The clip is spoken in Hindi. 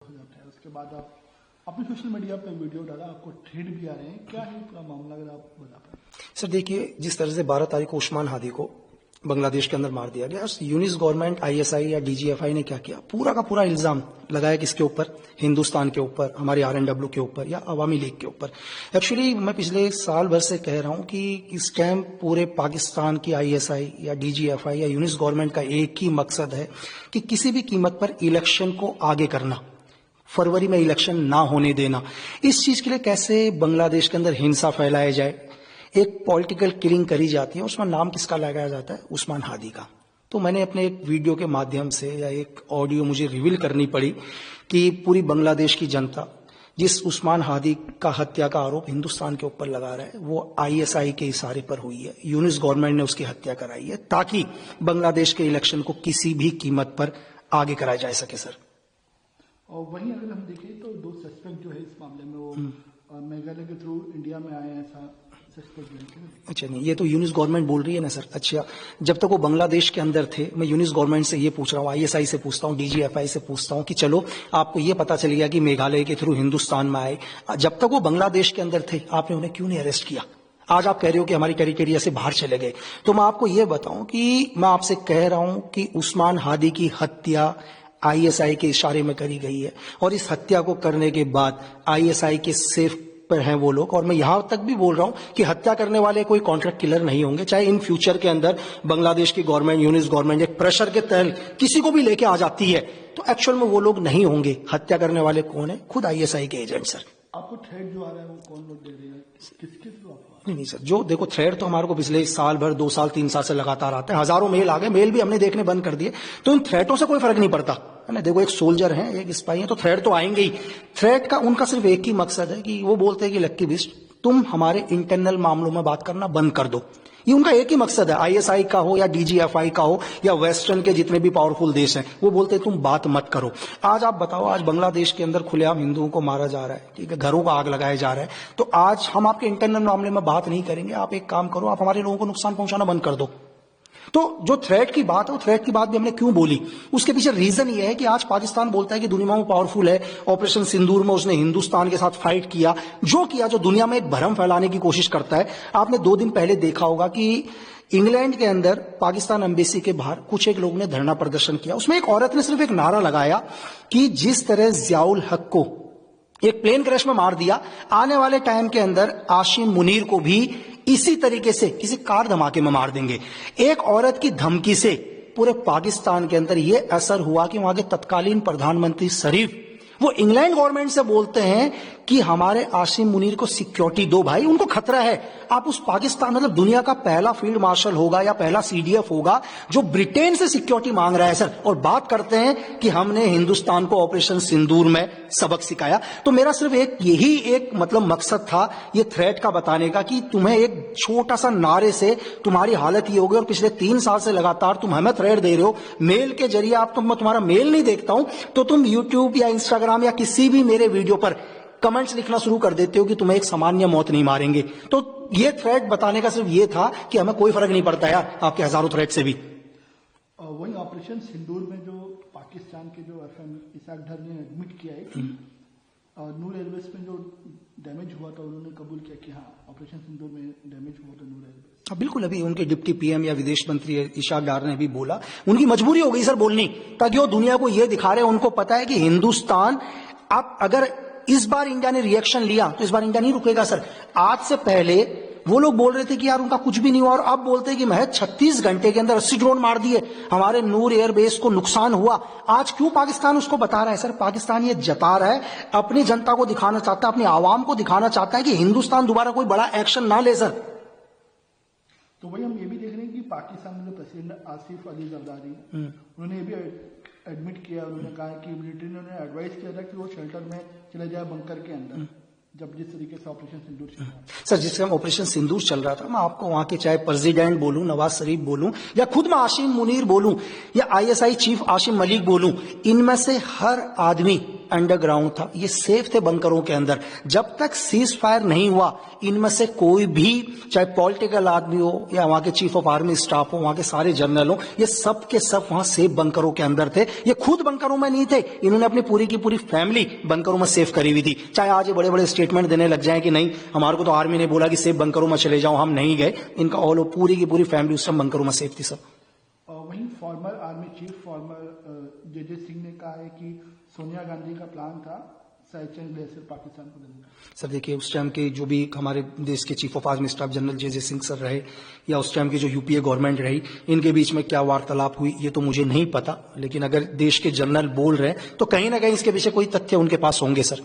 हो जाता है। उसके बाद आप अपने सोशल मीडिया पे वीडियो डाला, आपको थ्रेड भी आ रहे हैं, क्या है पूरा मामला अगर आप बता पाए। सर देखिए, जिस तरह से 12 तारीख को उस्मान हादी को बांग्लादेश के अंदर मार दिया गया, यूनिस गवर्नमेंट आईएसआई या डीजीएफआई ने क्या किया, पूरा का पूरा इल्जाम लगाया किसके ऊपर, हिंदुस्तान के ऊपर, हमारे आरएनडब्ल्यू के ऊपर या अवामी लीग के ऊपर। एक्चुअली मैं पिछले साल भर से कह रहा हूं कि इस टाइम पूरे पाकिस्तान की आईएसआई या डीजीएफआई या यूनिस गवर्नमेंट का एक ही मकसद है कि किसी भी कीमत पर इलेक्शन को आगे करना, फरवरी में इलेक्शन ना होने देना। इस चीज के लिए कैसे बांग्लादेश के अंदर हिंसा फैलाया जाए, एक पॉलिटिकल किलिंग करी जाती है, उसमें नाम किसका लगाया जाता है, उस्मान हादी का। तो मैंने अपने एक वीडियो के माध्यम से या एक ऑडियो मुझे रिवील करनी पड़ी कि पूरी बांग्लादेश की जनता जिस उस्मान हादी का हत्या का आरोप हिंदुस्तान के ऊपर लगा रहा है, वो आईएसआई के इशारे पर हुई है, यूनिस गवर्नमेंट ने उसकी हत्या कराई है ताकि बांग्लादेश के इलेक्शन को किसी भी कीमत पर आगे कराया जा सके। सर, और वहीं अगर हम देखें तो दो सस्पेक्ट जो है इस मामले में वो मेघालय के थ्रू इंडिया में आए हैं, ऐसा सस्पेक्ट है। अच्छा, नहीं, ये तो यूनिस गवर्नमेंट बोल रही है ना सर। अच्छा, जब तक वो बांग्लादेश के अंदर थे, मैं यूनिस गवर्नमेंट से ये पूछ रहा हूँ, आईएसआई से पूछता हूँ, डीजीएफआई से पूछता हूँ कि चलो आपको ये पता चल गया कि मेघालय के थ्रू हिंदुस्तान में आए, जब तक वो बांग्लादेश के अंदर थे आपने उन्हें क्यों नहीं अरेस्ट किया? आज आप कह रहे हो कि हमारी टेरिटोरिया से बाहर चले गए। तो मैं आपको ये बताऊं कि मैं आपसे कह रहा हूं कि उस्मान हादी की हत्या आईएसआई के इशारे में करी गई है, और इस हत्या को करने के बाद आईएसआई के सेफ पर हैं वो लोग। और मैं यहां तक भी बोल रहा हूं कि हत्या करने वाले कोई कॉन्ट्रैक्ट किलर नहीं होंगे, चाहे इन फ्यूचर के अंदर बांग्लादेश की गवर्नमेंट, यूनिस गवर्नमेंट एक प्रेशर के तहत किसी को भी लेके आ जाती है, तो एक्चुअल में वो लोग नहीं होंगे। हत्या करने वाले कौन है? खुद आईएसआई के एजेंट। सर, आपको थ्रेड जो आ रहा है वो कौन लोग दे रहे हैं, किसके थ्रू आपको? नहीं सर, जो देखो थ्रेड तो हमारे को पिछले साल भर, 2 साल 3 साल से लगातार आता है, हजारों मेल आ गए, मेल भी हमने देखने बंद कर दिए, तो इन थ्रेटों से कोई फर्क नहीं पड़ता है ना। देखो, एक सोल्जर है, एक स्पाई है, तो थ्रेड तो आएंगे ही। थ्रेड का उनका सिर्फ एक ही मकसद है कि वो बोलते हैं कि लक्की बिस्ट, तुम हमारे इंटरनल मामलों में बात करना बंद कर दो। ये उनका एक ही मकसद है, आईएसआई का हो या डीजीएफआई का हो या वेस्टर्न के जितने भी पावरफुल देश हैं, वो बोलते हैं तुम बात मत करो। आज आप बताओ, आज बांग्लादेश के अंदर खुलेआम हिंदुओं को मारा जा रहा है, ठीक है, घरों को आग लगाया जा रहा है, तो आज हम आपके इंटरनल मामले में बात नहीं करेंगे। आप एक काम करो, आप हमारे लोगों को नुकसान पहुंचाना बंद कर दो। तो जो थ्रेट की बात है, वो थ्रेट की बात भी हमने क्यों बोली, उसके पीछे रीजन ये है कि आज पाकिस्तान बोलता है कि दुनिया में पावरफुल है, ऑपरेशन सिंदूर में उसने हिंदुस्तान के साथ फाइट किया, जो दुनिया में एक भ्रम फैलाने की कोशिश करता है। आपने 2 दिन पहले देखा होगा कि इंग्लैंड के अंदर पाकिस्तान एम्बेसी के बाहर कुछ एक लोगों ने धरना प्रदर्शन किया, उसमें एक औरत ने सिर्फ एक नारा लगाया कि जिस तरह जियाउल हक को एक प्लेन क्रैश में मार दिया, आने वाले टाइम के अंदर आशिम मुनीर को भी इसी तरीके से किसी कार धमाके में मार देंगे। एक औरत की धमकी से पूरे पाकिस्तान के अंदर यह असर हुआ कि वहां के तत्कालीन प्रधानमंत्री शरीफ वो इंग्लैंड गवर्नमेंट से बोलते हैं कि हमारे आसिम मुनीर को सिक्योरिटी दो भाई, उनको खतरा है। आप उस पाकिस्तान, मतलब दुनिया का पहला फील्ड मार्शल होगा या पहला सीडीएफ होगा जो ब्रिटेन से सिक्योरिटी मांग रहा है सर, और बात करते हैं कि हमने हिंदुस्तान को ऑपरेशन सिंदूर में सबक सिखाया। तो मेरा सिर्फ यही एक मकसद था ये थ्रेट का बताने का कि तुम्हें एक छोटा सा नारे से तुम्हारी हालत ये होगी, और पिछले 3 साल से लगातार तुम हमें थ्रेट दे रहे हो मेल के जरिए। आप मैं तुम्हारा मेल नहीं देखता हूं तो तुम यूट्यूब या इंस्टाग्राम या किसी भी मेरे वीडियो पर कमेंट्स लिखना शुरू कर देते हो कि तुम्हें एक सामान्य मौत नहीं मारेंगे। तो ये थ्रेट बताने का सिर्फ ये था कि हमें कोई फर्क नहीं पड़ता यार आपके हजारों थ्रेट से भी। वही ऑपरेशन सिंदूर में जो पाकिस्तान के जो एफएम इसाक डर ने एडमिट किया है, नूर एयरबेस में जो डैमेज हुआ था, उन्होंने कबूल किया कि हाँ ऑपरेशन सिंदूर में डैमेज हुआ था नूर एयरबेस। बिल्कुल, अभी उनके डिप्टी पीएम या विदेश मंत्री इशाक डार ने भी बोला, उनकी मजबूरी हो गई सर बोलनी, ताकि वो दुनिया को ये दिखा रहे हैं, उनको पता है कि हिंदुस्तान, आप अगर इस बार इंडिया ने रिएक्शन लिया तो इस बार इंडिया नहीं रुकेगा सर। आज से पहले वो लोग बोल रहे थे कि यार उनका कुछ भी नहीं हुआ, और अब बोलते हैं कि महज 36 घंटे के अंदर 80 ड्रोन मार दिए, हमारे नूर एयरबेस को नुकसान हुआ। आज क्यों पाकिस्तान उसको बता रहा है सर? पाकिस्तान ये जता रहा है, अपनी जनता को दिखाना चाहता है, अपनी आवाम को दिखाना चाहता है कि हिंदुस्तान दोबारा कोई बड़ा एक्शन ना ले सर। तो वही हम ये भी देख रहे हैं कि पाकिस्तान में जो प्रेसिडेंट आसिफ अली जरदारी, उन्होंने ये भी एडमिट किया, उन्होंने कहा कि मिलिट्री ने उन्हें एडवाइस किया था कि वो शेल्टर में चले जाए, बंकर के अंदर, जब जिस तरीके से ऑपरेशन सिंदूर चल रहा था। सर, जिस टाइम ऑपरेशन सिंदूर चल रहा था, मैं आपको वहां के चाहे प्रेसिडेंट बोलूं, नवाज शरीफ बोलूं, या खुद मैं आशिम मुनीर बोलूं, या आईएसआई चीफ आशिम मलिक बोलूं, इनमें से हर आदमी अंडरग्राउंड था, ये सेफ थे बंकरों के अंदर। जब तक सीज फायर नहीं हुआ, इनमें से कोई भी, चाहे पॉलिटिकल आदमी हो या वहां के चीफ ऑफ आर्मी स्टाफ हो, वहां के सारे जनरल हो, ये सब के सब वहां सेफ बंकरों के अंदर थे। ये खुद बंकरों में नहीं थे, इन्होंने अपनी पूरी की पूरी फैमिली बंकरों में सेफ करी हुई थी। चाहे आज ये बड़े बड़े स्टेटमेंट देने लग जाए कि नहीं, हमारे को तो आर्मी ने बोला कि सेफ बंकरों में चले जाओ, हम नहीं गए। इनका ऑल पूरी की पूरी फैमिली उस समय बंकरों में सेफ थी सर। वहीं फॉर्मर आर्मी चीफ फॉर्मर जे सिंह ने कहा है कि सोनिया गांधी का प्लान था सैचन ग्लेशियर पाकिस्तान को देने का। सर देखिए, उस टाइम के जो भी हमारे देश के chief of army staff general J Singh sir रहे, या उस टाइम की जो यूपीए गवर्नमेंट रही, इनके बीच में क्या वार्तालाप हुई ये तो मुझे नहीं पता, लेकिन अगर देश के जनरल बोल रहे हैं तो कहीं ना कहीं इसके पीछे कोई तथ्य उनके पास होंगे सर।